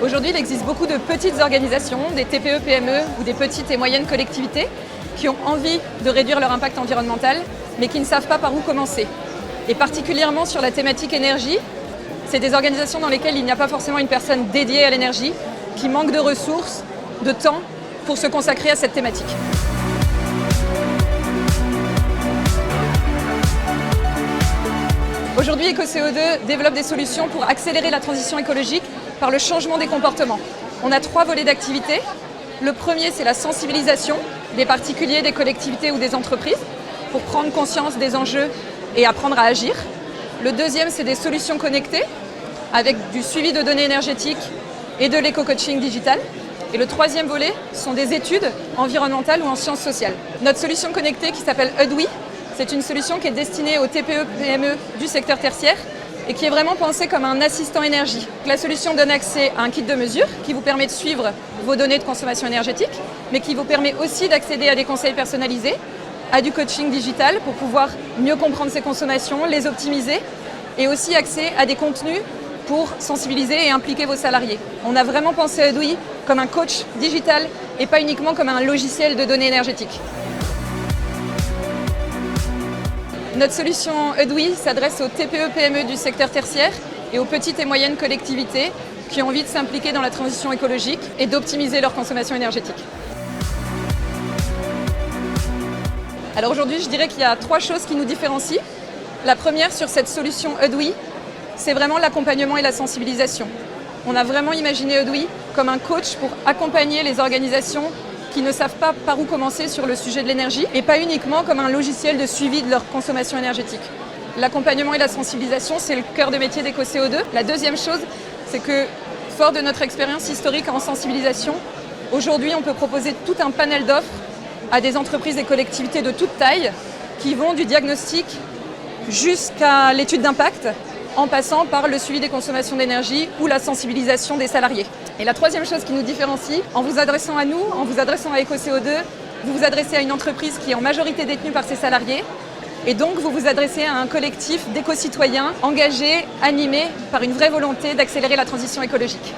Aujourd'hui, il existe beaucoup de petites organisations, des TPE-PME ou des petites et moyennes collectivités qui ont envie de réduire leur impact environnemental, mais qui ne savent pas par où commencer. Et particulièrement sur la thématique énergie, c'est des organisations dans lesquelles il n'y a pas forcément une personne dédiée à l'énergie, qui manquent de ressources, de temps pour se consacrer à cette thématique. Aujourd'hui, EcoCO2 développe des solutions pour accélérer la transition écologique par le changement des comportements. On a 3 volets d'activité. Le premier, c'est la sensibilisation des particuliers, des collectivités ou des entreprises pour prendre conscience des enjeux et apprendre à agir. Le deuxième, c'est des solutions connectées avec du suivi de données énergétiques et de l'éco-coaching digital. Et le troisième volet sont des études environnementales ou en sciences sociales. Notre solution connectée qui s'appelle EDWI, c'est une solution qui est destinée aux TPE-PME du secteur tertiaire et qui est vraiment pensée comme un assistant énergie. La solution donne accès à un kit de mesure qui vous permet de suivre vos données de consommation énergétique, mais qui vous permet aussi d'accéder à des conseils personnalisés, à du coaching digital pour pouvoir mieux comprendre ses consommations, les optimiser, et aussi accès à des contenus pour sensibiliser et impliquer vos salariés. On a vraiment pensé à EDWI comme un coach digital et pas uniquement comme un logiciel de données énergétiques. Notre solution EDWI s'adresse aux TPE-PME du secteur tertiaire et aux petites et moyennes collectivités qui ont envie de s'impliquer dans la transition écologique et d'optimiser leur consommation énergétique. Alors aujourd'hui, je dirais qu'il y a 3 choses qui nous différencient. La première, sur cette solution EDWI, c'est vraiment l'accompagnement et la sensibilisation. On a vraiment imaginé EDWI comme un coach pour accompagner les organisations qui ne savent pas par où commencer sur le sujet de l'énergie et pas uniquement comme un logiciel de suivi de leur consommation énergétique. L'accompagnement et la sensibilisation, c'est le cœur de métier d'EcoCO2. La deuxième chose, c'est que, fort de notre expérience historique en sensibilisation, aujourd'hui, on peut proposer tout un panel d'offres à des entreprises et collectivités de toute taille qui vont du diagnostic jusqu'à l'étude d'impact, en passant par le suivi des consommations d'énergie ou la sensibilisation des salariés. Et la troisième chose qui nous différencie, en vous adressant à nous, en vous adressant à EcoCO2, vous vous adressez à une entreprise qui est en majorité détenue par ses salariés, et donc vous vous adressez à un collectif d'éco-citoyens engagés, animés par une vraie volonté d'accélérer la transition écologique.